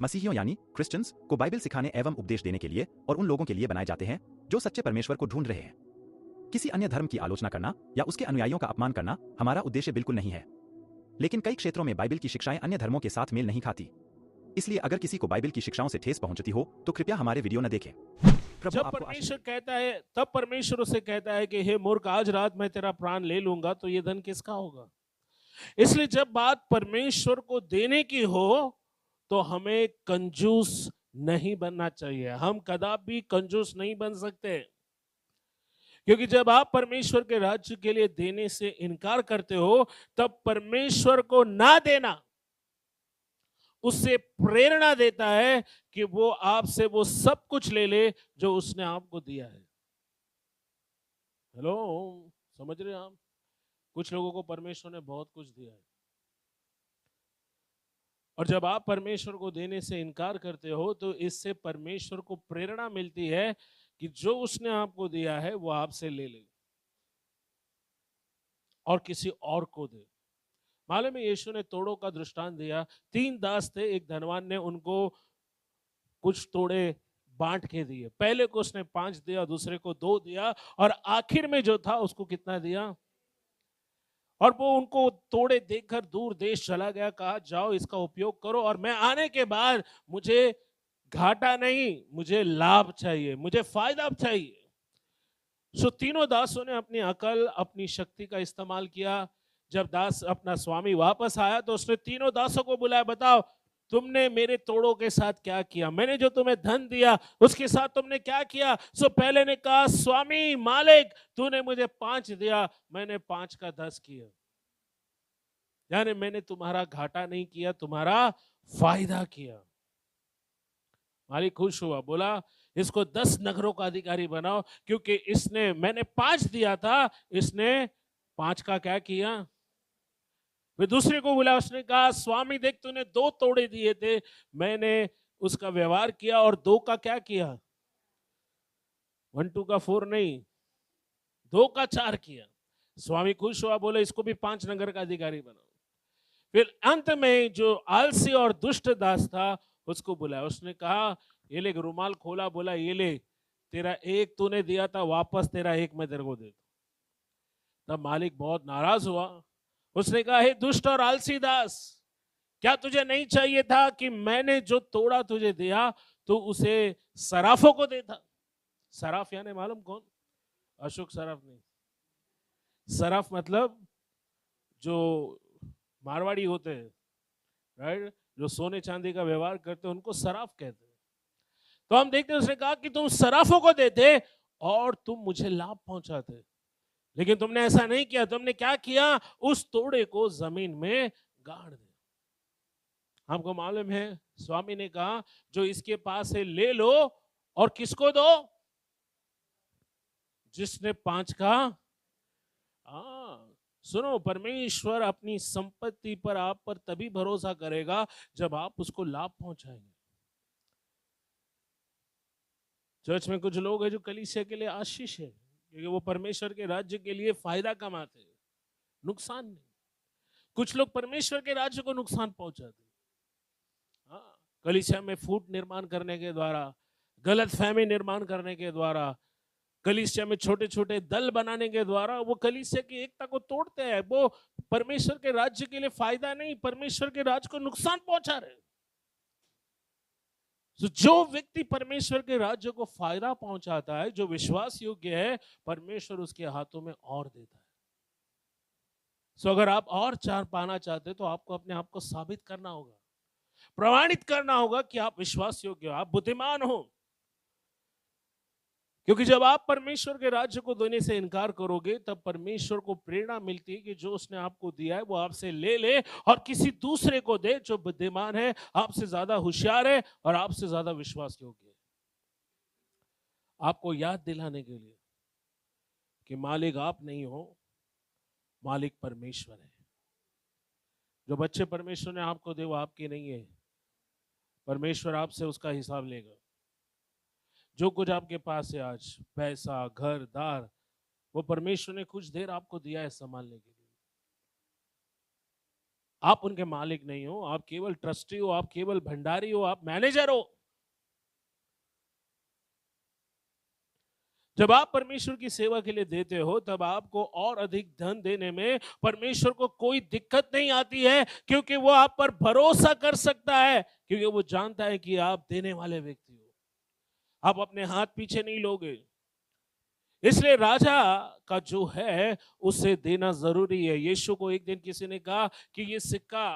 मसीहियों यानी क्रिश्चियंस को बाइबल सिखाने एवं उपदेश देने के लिए और उन लोगों के लिए बनाए जाते हैं जो सच्चे परमेश्वर को ढूंढ रहे हैं। किसी अन्य धर्म की आलोचना करना या उसके अनुयायियों का अपमान करना हमारा उद्देश्य बिल्कुल नहीं है। लेकिन कई क्षेत्रों में बाइबल की शिक्षाएं अन्य धर्मों के साथ मेल नहीं खाती। इसलिए अगर किसी को बाइबल की शिक्षाओं से ठेस पहुंचती हो तो कृपया हमारे वीडियो न देखें। जब परमेश्वर कहता है तब परमेश्वर उसे कहता है कि हे मूर्ख, आज रात मैं तेरा प्राण ले लूंगा, तो ये धन किसका होगा? इसलिए जब बात परमेश्वर को देने की हो तो हमें कंजूस नहीं बनना चाहिए। हम कदापि कंजूस नहीं बन सकते, क्योंकि जब आप परमेश्वर के राज्य के लिए देने से इनकार करते हो तब परमेश्वर को ना देना उससे प्रेरणा देता है कि वो आपसे वो सब कुछ ले ले जो उसने आपको दिया है। हेलो, समझ रहे हैं आप? कुछ लोगों को परमेश्वर ने बहुत कुछ दिया है, और जब आप परमेश्वर को देने से इनकार करते हो तो इससे परमेश्वर को प्रेरणा मिलती है कि जो उसने आपको दिया है वो आपसे ले ले और किसी और को दे। मालूम है, यीशु ने तोड़ों का दृष्टांत दिया। 3 दास थे, एक धनवान ने उनको कुछ तोड़े बांट के दिए। पहले को उसने 5 दिया, दूसरे को 2 दिया, और आखिर में जो था उसको कितना दिया? और वो उनको तोड़े देखकर दूर देश चला गया, कहा जाओ इसका उपयोग करो और मैं आने के बाद मुझे घाटा नहीं, मुझे लाभ चाहिए, मुझे फायदा चाहिए। सो तीनों दासों ने अपनी अकल, अपनी शक्ति का इस्तेमाल किया। जब दास अपना स्वामी वापस आया तो उसने तीनों दासों को बुलाया, बताओ तुमने मेरे तोड़ों के साथ क्या किया? मैंने जो तुम्हें धन दिया उसके साथ तुमने क्या किया? सो पहले ने कहा, स्वामी मालिक, तूने मुझे 5 दिया, मैंने 5 का 10 किया। यानी मैंने तुम्हारा घाटा नहीं किया, तुम्हारा फायदा किया। मालिक खुश हुआ, बोला इसको 10 नगरों का अधिकारी बनाओ, क्योंकि इसने, मैंने 5 दिया था, इसने 5 का क्या किया? फिर दूसरे को बुला, उसने कहा, स्वामी देख, तूने 2 तोड़े दिए थे, मैंने उसका व्यवहार किया और 2 का क्या किया? 1 2 का 4 नहीं, 2 का 4 किया। स्वामी खुश हुआ, बोले इसको भी 5 नगर का अधिकारी बनाओ। फिर अंत में जो आलसी और दुष्ट दास था उसको बुलाया, उसने कहा, ये ले रुमाल खोला, बोला ये ले, तेरा 1 तूने दिया था, वापस तेरा 1 मैं तेरे को दे दूं। तब मालिक बहुत नाराज हुआ, उसने कहा, हे दुष्ट और आलसी दास, क्या तुझे नहीं चाहिए था कि मैंने जो तोड़ा तुझे दिया तो उसे सराफों को देता? सराफ यानी मालूम कौन? अशोक सराफ नहीं, सराफ मतलब जो मारवाड़ी होते हैं, राइट, जो सोने चांदी का व्यवहार करते हैं उनको सराफ कहते हैं। तो हम देखते हैं, उसने कहा कि तुम सराफों को देते और तुम मुझे लाभ पहुंचाते, लेकिन तुमने ऐसा नहीं किया। तुमने क्या किया? उस तोड़े को जमीन में गाड़ दिया। हमको मालूम है, स्वामी ने कहा, जो इसके पास है ले लो और किसको दो? जिसने 5 का। सुनो, परमेश्वर अपनी संपत्ति पर, आप पर तभी भरोसा करेगा जब आप उसको लाभ पहुंचाएंगे। चर्च में कुछ लोग हैं जो कलीसिया के लिए आशीष है, क्योंकि वो परमेश्वर के राज्य के लिए फायदा कमाते हैं, नुकसान नहीं। कुछ लोग परमेश्वर के राज्य को नुकसान पहुंचाते हैं। हाँ, कलीसिया में फूट निर्माण करने के द्वारा, गलत फहमी निर्माण करने के द्वारा, कलीसिया में छोटे छोटे दल बनाने के द्वारा वो कलीसिया की एकता को तोड़ते हैं। वो परमेश्वर के राज्य के लिए फायदा नहीं, परमेश्वर के राज्य को नुकसान पहुंचा रहे। तो जो व्यक्ति परमेश्वर के राज्य को फायदा पहुंचाता है, जो विश्वास योग्य है, परमेश्वर उसके हाथों में और देता है। सो अगर आप और चार पाना चाहते तो आपको अपने आप को साबित करना होगा, प्रमाणित करना होगा कि आप विश्वास योग्य हो, आप बुद्धिमान हो। क्योंकि जब आप परमेश्वर के राज्य को देने से इनकार करोगे तब परमेश्वर को प्रेरणा मिलती है कि जो उसने आपको दिया है वो आपसे ले ले और किसी दूसरे को दे जो बुद्धिमान है, आपसे ज्यादा होशियार है और आपसे ज्यादा विश्वास योग्य है। आपको याद दिलाने के लिए कि मालिक आप नहीं हो, मालिक परमेश्वर है। जो बच्चे परमेश्वर ने आपको दे वो आपके नहीं है, परमेश्वर आपसे उसका हिसाब लेगा। जो कुछ आपके पास है आज, पैसा, घर दार, वो परमेश्वर ने कुछ देर आपको दिया है संभालने के लिए। आप उनके मालिक नहीं हो, आप केवल ट्रस्टी हो, आप केवल भंडारी हो, आप मैनेजर हो। जब आप परमेश्वर की सेवा के लिए देते हो तब आपको और अधिक धन देने में परमेश्वर को कोई दिक्कत नहीं आती है, क्योंकि वो आप पर भरोसा कर सकता है, क्योंकि वो जानता है कि आप देने वाले व्यक्ति हो, आप अपने हाथ पीछे नहीं लोगे। इसलिए राजा का जो है उसे देना जरूरी है। यीशु को एक दिन किसी ने कहा कि ये सिक्का,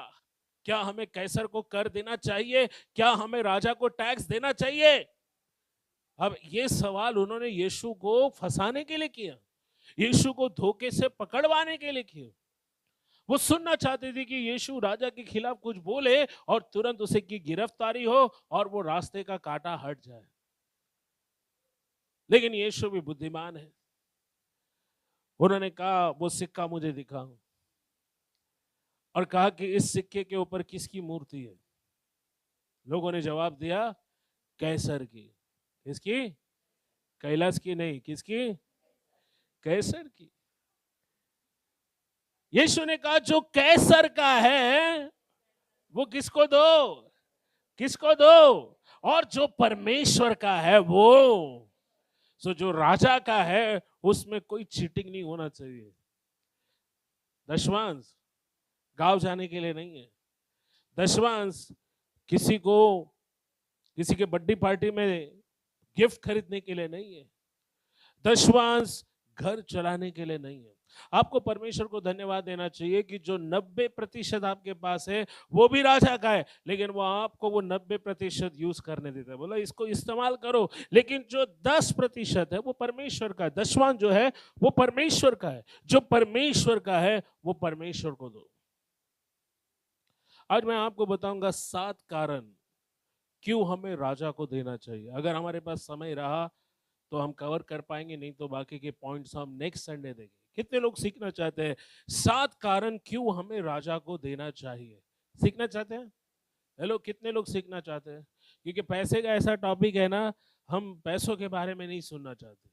क्या हमें कैसर को कर देना चाहिए, क्या हमें राजा को टैक्स देना चाहिए? अब ये सवाल उन्होंने यीशु को फंसाने के लिए किया, यीशु को धोखे से पकड़वाने के लिए किया। वो सुनना चाहते थे कि यीशु राजा के खिलाफ कुछ बोले और तुरंत उसे की गिरफ्तारी हो और वो रास्ते का कांटा हट जाए। लेकिन यीशु भी बुद्धिमान है, उन्होंने कहा वो सिक्का मुझे दिखाओ, और कहा कि इस सिक्के के ऊपर किसकी मूर्ति है? लोगों ने जवाब दिया कैसर की। किसकी? कैलाश की नहीं, किसकी? कैसर की। यीशु ने कहा जो कैसर का है वो किसको दो, किसको दो, और जो परमेश्वर का है वो, सो जो राजा का है उसमें कोई चीटिंग नहीं होना चाहिए। दशमांश गांव जाने के लिए नहीं है, दशमांश किसी को किसी के बर्थडे पार्टी में गिफ्ट खरीदने के लिए नहीं है, दशमांश घर चलाने के लिए नहीं है। आपको परमेश्वर को धन्यवाद देना चाहिए कि जो 90% आपके पास है वो भी राजा का है, लेकिन वो आपको वो 90% यूज करने देता है, बोला इसको इस्तेमाल करो। लेकिन जो 10% है वो परमेश्वर का है, दशवां जो है वो परमेश्वर का है, जो परमेश्वर का है वो परमेश्वर को दो। आज मैं आपको बताऊंगा 7 कारण क्यों हमें राजा को देना चाहिए। अगर हमारे पास समय रहा तो हम कवर कर पाएंगे, नहीं तो बाकी के पॉइंट्स हम नेक्स्ट संडे देंगे। कितने लोग सीखना चाहते हैं 7 कारण क्यों हमें राजा को देना चाहिए? सीखना चाहते हैं? हेलो, कितने लोग सीखना चाहते हैं? क्योंकि पैसे का ऐसा टॉपिक है ना, हम पैसों के बारे में नहीं सुनना चाहते।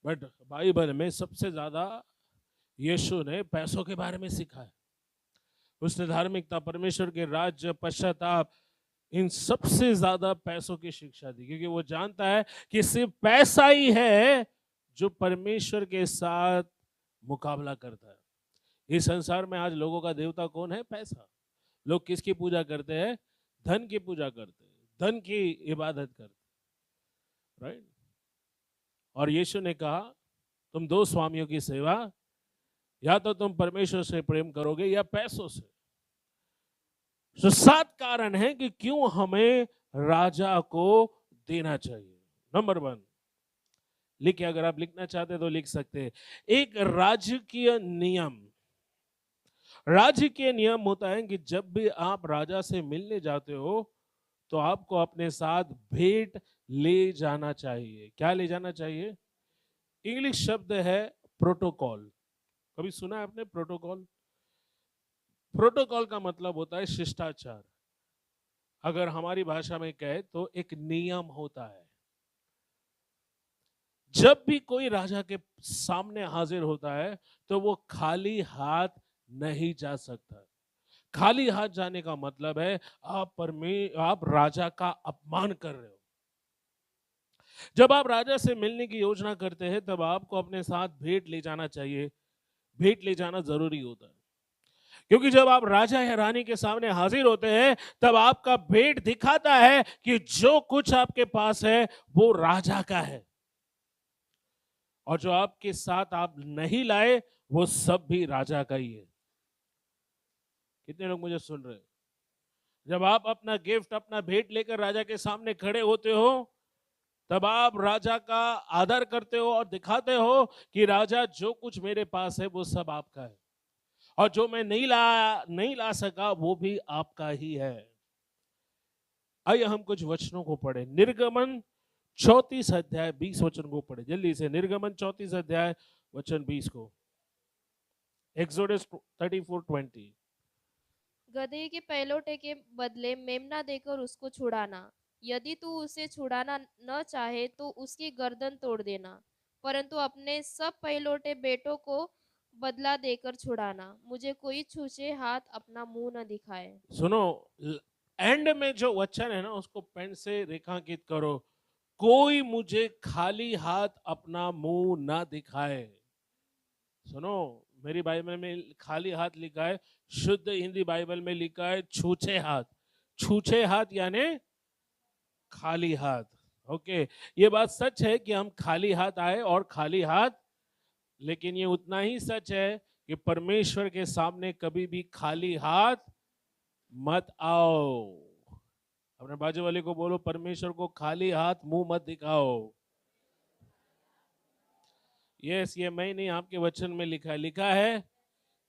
बट बाइबल में सबसे ज्यादा यीशु ने पैसों के बारे में सिखाया। उसने धार्मिकता, परमेश्वर के राज्य, पश्चाताप, इन सबसे ज्यादा पैसों की शिक्षा दी, क्योंकि वो जानता है कि सिर्फ पैसा ही है जो परमेश्वर के साथ मुकाबला करता है। इस संसार में आज लोगों का देवता कौन है? पैसा। लोग किसकी पूजा करते हैं? धन की पूजा करते हैं, धन की इबादत करते हैं, राइट। और यीशु ने कहा तुम 2 स्वामियों की सेवा, या तो तुम परमेश्वर से प्रेम करोगे या पैसों से। तो 7 कारण हैं कि क्यों हमें राजा को देना चाहिए। नंबर 1 लिखिए, अगर आप लिखना चाहते तो लिख सकते हैं। एक राजकीय नियम। राजकीय नियम होता है कि जब भी आप राजा से मिलने जाते हो तो आपको अपने साथ भेंट ले जाना चाहिए। क्या ले जाना चाहिए? इंग्लिश शब्द है प्रोटोकॉल। कभी सुना है आपने प्रोटोकॉल? प्रोटोकॉल का मतलब होता है शिष्टाचार। अगर हमारी भाषा में कहे तो एक नियम होता है। जब भी कोई राजा के सामने हाजिर होता है तो वो खाली हाथ नहीं जा सकता। खाली हाथ जाने का मतलब है आप राजा का अपमान कर रहे हो। जब आप राजा से मिलने की योजना करते हैं तब आपको अपने साथ भेंट ले जाना चाहिए। भेंट ले जाना जरूरी होता है, क्योंकि जब आप राजा या रानी के सामने हाजिर होते हैं तब आपका भेंट दिखाता है कि जो कुछ आपके पास है वो राजा का है, और जो आपके साथ आप नहीं लाए वो सब भी राजा का ही है। कितने लोग मुझे सुन रहे हैं? जब आप अपना गिफ्ट, अपना भेंट लेकर राजा के सामने खड़े होते हो तब आप राजा का आदर करते हो और दिखाते हो कि राजा जो कुछ मेरे पास है वो सब आपका है, और जो मैं नहीं ला सका वो भी आपका ही है। आइए हम कुछ वचनों को पढ़े। निर्गमन 34 अध्याय 20 वचन को पढ़े जल्दी से। निर्गमन 34 अध्याय वचन 20 को। एक्सोडस 34:20। गदहे के पहलौठे के बदले मेमना देकर उसको छुड़ाना। यदि तू उसे छुड़ाना न चाहे तो उसकी गर्दन तोड़ देना, परंतु अपने सब पहलौठे बेटों को बदला देकर छुड़ाना, मुझे कोई छूछे हाथ अपना मुंह न दिखाए। सुनो, एंड में जो वचन है ना उसको पेन से रेखांकित करो। कोई मुझे खाली हाथ अपना मुंह ना दिखाए। सुनो, मेरी बाइबल में खाली हाथ लिखा है, शुद्ध हिंदी बाइबल में लिखा है छूछे हाथ। छूछे हाथ यानी खाली हाथ। ओके, ये बात सच है कि हम खाली हाथ आए और खाली हाथ, लेकिन ये उतना ही सच है कि परमेश्वर के सामने कभी भी खाली हाथ मत आओ। अपने बाजू वाले को बोलो, परमेश्वर को खाली हाथ मुंह मत दिखाओ। यस, ये मैं नहीं, आपके वचन में लिखा है। लिखा है,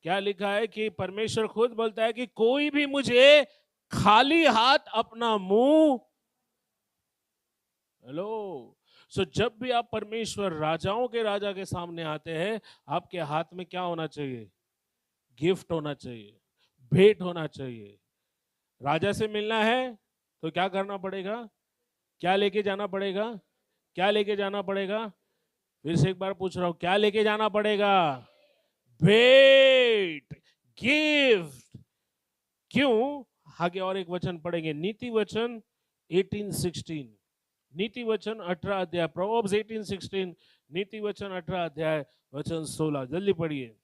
क्या लिखा है कि परमेश्वर खुद बोलता है कि कोई भी मुझे खाली हाथ अपना मुंह। हेलो, सो जब भी आप परमेश्वर राजाओं के राजा के सामने आते हैं, आपके हाथ में क्या होना चाहिए? गिफ्ट होना चाहिए, भेंट होना चाहिए। राजा से मिलना है तो क्या करना पड़ेगा? क्या लेके जाना पड़ेगा? क्या लेके जाना पड़ेगा? फिर से एक बार पूछ रहा हूं, क्या लेके जाना पड़ेगा? भेंट, गिफ्ट। क्यों? आगे और एक वचन पढ़ेंगे, नीति वचन 18:16। नीति वचन 18 अध्याय, प्रोवर्ब्स 18:16, नीति वचन 18 अध्याय वचन 16। जल्दी पढ़िए।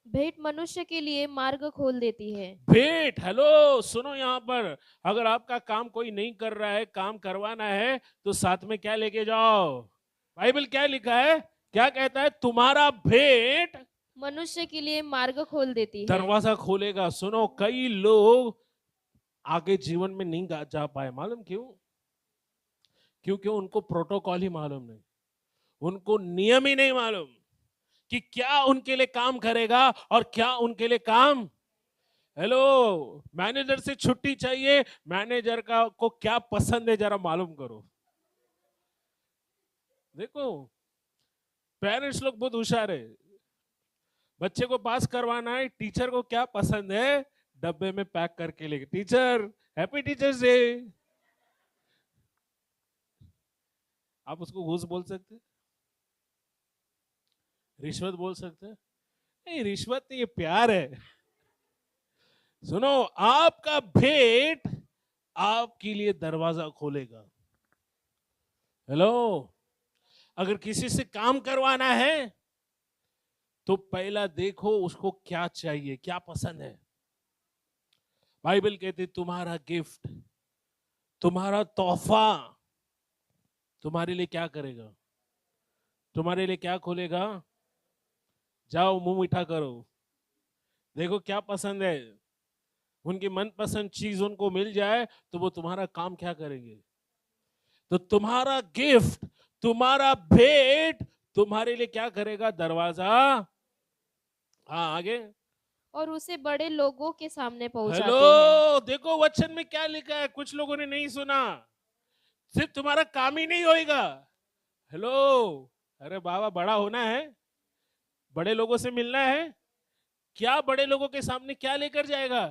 भेंट मनुष्य के लिए मार्ग खोल देती है। भेंट, हेलो सुनो, यहां पर अगर आपका काम कोई नहीं कर रहा है, काम करवाना है, तो साथ में क्या लेके जाओ? बाइबल क्या लिखा है? क्या कहता है? तुम्हारा भेंट मनुष्य के लिए मार्ग खोल देती है। दरवाजा खोलेगा। सुनो, कई लोग आगे जीवन में नहीं जा पाए, मालूम क्यों? क्योंकि उनको प्रोटोकॉल ही मालूम नहीं, उनको नियम ही नहीं मालूम कि क्या उनके लिए काम करेगा और क्या उनके लिए काम। हेलो, मैनेजर से छुट्टी चाहिए, मैनेजर का को क्या पसंद है जरा मालूम करो। देखो, पेरेंट्स लोग बहुत होशियार है। बच्चे को पास करवाना है, टीचर को क्या पसंद है डब्बे में पैक करके लेके, टीचर हैप्पी टीचर्स डे। आप उसको घूस बोल सकते, रिश्वत बोल सकते हैं? नहीं, रिश्वत नहीं, ये प्यार है। सुनो, आपका भेंट आपके लिए दरवाजा खोलेगा। हेलो, अगर किसी से काम करवाना है तो पहला देखो उसको क्या चाहिए, क्या पसंद है। बाइबल कहती तुम्हारा गिफ्ट, तुम्हारा तोहफा तुम्हारे लिए क्या करेगा? तुम्हारे लिए क्या खोलेगा? जाओ मुंह मीठा करो, देखो क्या पसंद है। उनकी मनपसंद चीज उनको मिल जाए तो वो तुम्हारा काम क्या करेंगे? तो तुम्हारा गिफ्ट, तुम्हारा भेंट तुम्हारे लिए क्या करेगा? दरवाजा। हाँ, आगे। और उसे बड़े लोगों के सामने पहुंचाते हैं। हेलो, देखो वचन में क्या लिखा है, कुछ लोगों ने नहीं सुना। सिर्फ तुम्हारा काम ही नहीं होएगा। हेलो, अरे बाबा, बड़ा होना है, बड़े लोगों से मिलना है, क्या बड़े लोगों के सामने क्या लेकर जाएगा?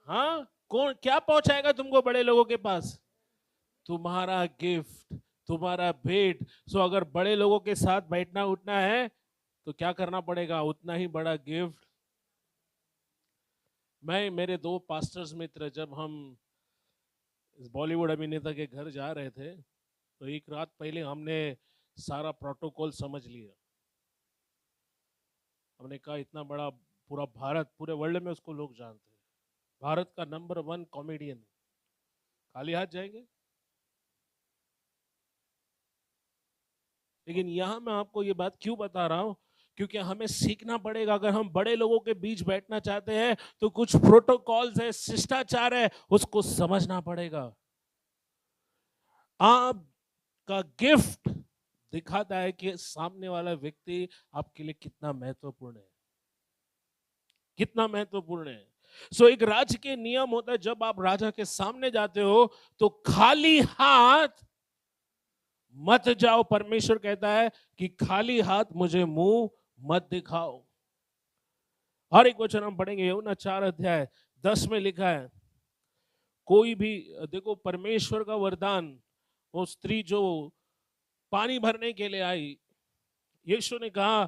हाँ, कौन क्या पहुंचाएगा तुमको बड़े लोगों के पास? तुम्हारा गिफ्ट, तुम्हारा भेंट। सो अगर बड़े लोगों के साथ बैठना उठना है तो क्या करना पड़ेगा? उतना ही बड़ा गिफ्ट। मैं, मेरे दो पास्टर्स मित्र, जब हम इस बॉलीवुड अभिनेता के घर जा रहे थे तो एक रात पहले हमने सारा प्रोटोकॉल समझ लिया। हमने कहा इतना बड़ा पूरा भारत, पूरे वर्ल्ड में उसको लोग जानते हैं, भारत का नंबर 1 कॉमेडियन, खाली हाथ जाएंगे? लेकिन यहां मैं आपको ये बात क्यों बता रहा हूं, क्योंकि हमें सीखना पड़ेगा। अगर हम बड़े लोगों के बीच बैठना चाहते हैं तो कुछ प्रोटोकॉल्स है, शिष्टाचार है, उसको समझना पड़ेगा। आपका गिफ्ट दिखाता है कि सामने वाला व्यक्ति आपके लिए कितना महत्वपूर्ण है, कितना महत्वपूर्ण है। सो एक राज्य के नियम होता है, जब आप राजा के सामने जाते हो तो खाली हाथ मत जाओ। परमेश्वर कहता है कि खाली हाथ मुझे मुंह मत दिखाओ। और एक वचन हम पढ़ेंगे, यूहन्ना 4 अध्याय 10 में लिखा है, कोई भी, देखो परमेश्वर का वरदान, वो स्त्री जो पानी भरने के लिए आई, यीशु ने कहा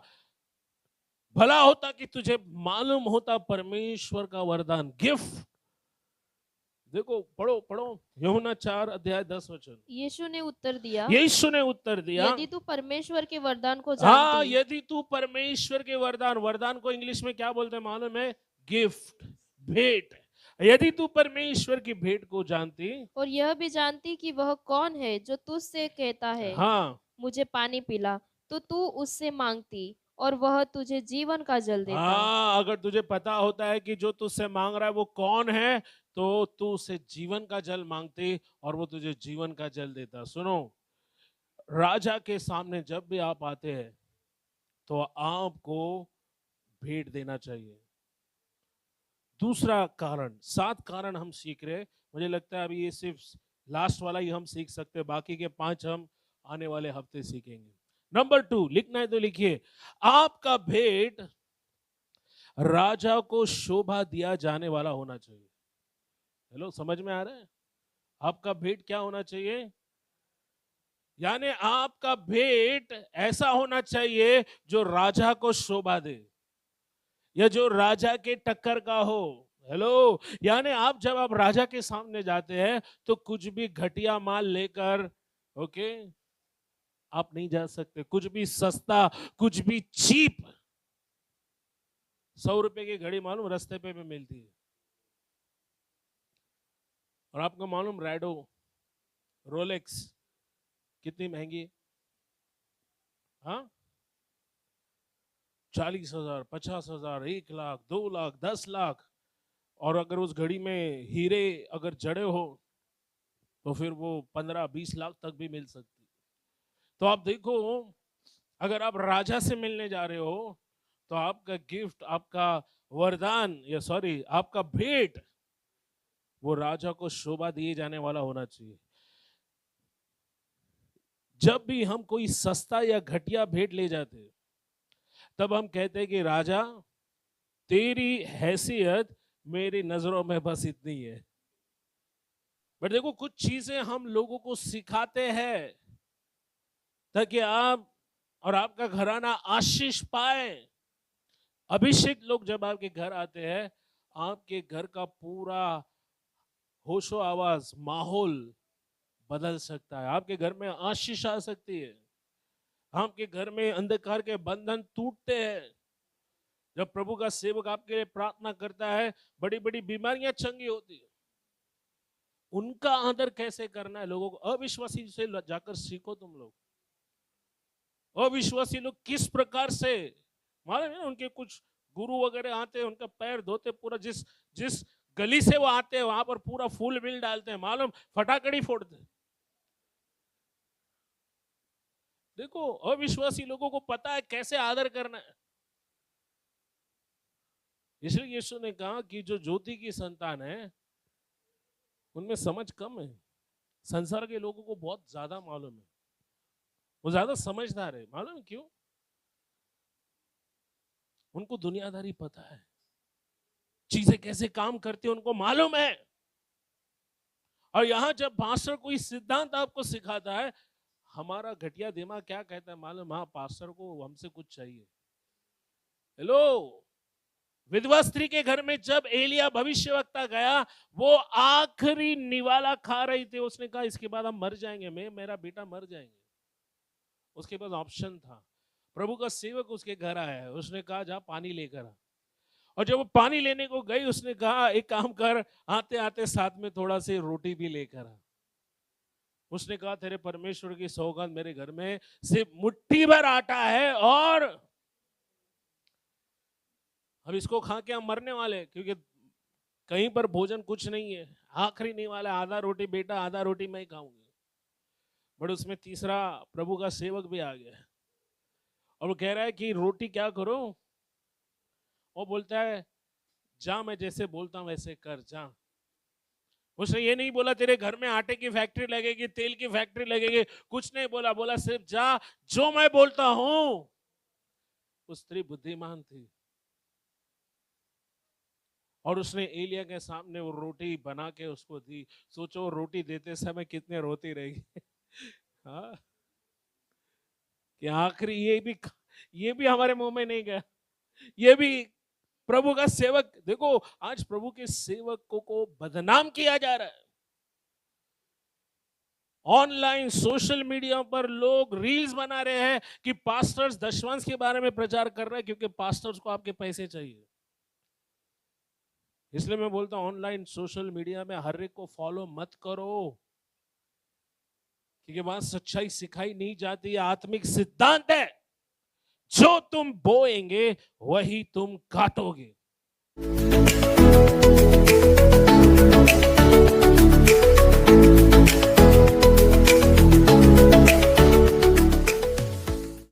भला होता कि तुझे मालूम होता परमेश्वर का वरदान, गिफ्ट। देखो, पढ़ो पढ़ो, यूहन्ना 4 अध्याय 10 वचन। यीशु ने उत्तर दिया, यीशु ने उत्तर दिया, यदि तू परमेश्वर के वरदान को हाँ, जानती यदि तू परमेश्वर के वरदान, वरदान को इंग्लिश में क्या बोलते हैं मालूम है? गिफ्ट, भेंट। यदि तू परमेश्वर की भेंट को जानती, और यह भी जानती कि वह कौन है जो तुझसे कहता है, हाँ मुझे पानी पिला, तो तू उससे मांगती और वह तुझे जीवन का जल देता। हाँ, अगर तुझे पता होता है कि जो तुझसे मांग रहा है वो कौन है, तो तू उसे जीवन का जल मांगती और वो तुझे जीवन का जल देता। सुनो, राजा के सामने जब भी आप आते हैं तो आपको भेंट देना चाहिए। दूसरा कारण, 7 कारण हम सीख रहे, मुझे लगता है अभी ये सिर्फ लास्ट वाला ही हम सीख सकते हैं, बाकी के 5 हम आने वाले हफ्ते सीखेंगे। नंबर 2, लिखना है तो लिखिए, आपका भेंट राजा को शोभा दिया जाने वाला होना चाहिए। हेलो, समझ में आ रहा है? आपका भेंट क्या होना चाहिए? यानी आपका भेंट ऐसा होना चाहिए जो राजा को शोभा दे, या जो राजा के टक्कर का हो। हेलो, यानी आप जब आप राजा के सामने जाते हैं तो कुछ भी घटिया माल लेकर, ओके, आप नहीं जा सकते। कुछ भी सस्ता, कुछ भी चीप। 100 रुपए की घड़ी मालूम रास्ते पे भी मिलती है, और आपको मालूम रैडो, रोलेक्स कितनी महंगी है? हाँ, 40,000, 50,000, 1 लाख, 2 लाख, 10 लाख। और अगर उस घड़ी में हीरे अगर जड़े हो तो फिर वो 15-20 लाख तक भी मिल सकती। तो आप देखो, अगर आप राजा से मिलने जा रहे हो तो आपका गिफ्ट, आपका वरदान, या सॉरी आपका भेंट, वो राजा को शोभा दिए जाने वाला होना चाहिए। जब भी हम कोई सस्ता या घटिया भेंट ले जाते हैं, तब हम कहते हैं कि राजा, तेरी हैसियत मेरी नजरों में बस इतनी है। बट देखो, कुछ चीजें हम लोगों को सिखाते हैं ताकि आप और आपका घराना आशीष पाए। अभिषेक लोग जब आपके घर आते हैं, आपके घर का पूरा होशो आवाज, माहौल बदल सकता है। आपके घर में आशीष आ सकती है, आपके घर में अंधकार के बंधन टूटते हैं। जब प्रभु का सेवक आपके लिए प्रार्थना करता है, बड़ी बड़ी बीमारियां चंगी होती है। उनका आदर कैसे करना है लोगों को, अविश्वासी से जाकर सीखो तुम लोग। अविश्वासी लोग किस प्रकार से, मालूम है, उनके कुछ गुरु वगैरह आते हैं, उनका पैर धोते, पूरा जिस जिस गली से वो आते हैं वहां पर पूरा फूल बिल डालते हैं, मालूम, फटाकड़ी फोड़ते हैं। देखो, अविश्वासी लोगों को पता है कैसे आदर करना है। इसलिए यीशु ने कहा कि जो ज्योति की संतान है उनमें समझ कम है। संसार के लोगों को बहुत ज्यादा मालूम है, वो ज्यादा समझदार है। मालूम है क्यों? उनको दुनियादारी पता है, चीजें कैसे काम करती है उनको मालूम है। और यहां जब पास्टर कोई सिद्धांत आपको सिखाता है, हमारा घटिया दिमाग क्या कहता है मालूम? हाँ, पास्टर को हमसे कुछ चाहिए। हेलो, विधवा स्त्री के घर में जब एलिया भविष्यवक्ता गया, वो आखिरी निवाला खा रही थी। उसने कहा इसके बाद हम मर जाएंगे, मैं मेरा बेटा मर जाएंगे। उसके पास ऑप्शन था। प्रभु का सेवक उसके घर आया है, उसने कहा जा पानी लेकर आ। और जब वो पानी लेने को गई, उसने कहा एक काम कर, आते आते साथ में थोड़ा सी रोटी भी लेकर आ। उसने कहा तेरे परमेश्वर की सौगंध, मेरे घर में सिर्फ मुट्ठी भर आटा है और अब इसको खा के हम मरने वाले, क्योंकि कहीं पर भोजन कुछ नहीं है, आखिरी नहीं वाला, आधा रोटी बेटा, आधा रोटी मैं खाऊंगी। बट उसमें तीसरा प्रभु का सेवक भी आ गया और वो कह रहा है कि रोटी क्या करो? वो बोलता है जा, मैं जैसे बोलता हूं वैसे कर जा। उसने ये नहीं बोला तेरे घर में आटे की फैक्ट्री लगेगी, तेल की फैक्ट्री लगेगी, कुछ नहीं बोला, बोला सिर्फ जा, जो मैं बोलता हूं। वो स्त्री बुद्धिमान थी और उसने एलिया के सामने वो रोटी बना के उसको दी। सोचो रोटी देते समय कितने रोती रहेगी। हाँ, कि आखिरी ये भी हमारे मुंह में नहीं गया। ये भी प्रभु का सेवक। देखो आज प्रभु के सेवकों को बदनाम किया जा रहा है। ऑनलाइन सोशल मीडिया पर लोग रील्स बना रहे हैं कि पास्टर्स दशवंश के बारे में प्रचार कर रहे हैं क्योंकि पास्टर्स को आपके पैसे चाहिए। इसलिए मैं बोलता हूं ऑनलाइन सोशल मीडिया में हर एक को फॉलो मत करो, क्योंकि वहां सच्चाई सिखाई नहीं जाती है, आत्मिक सिद्धांत है। जो तुम बोएंगे वही तुम काटोगे।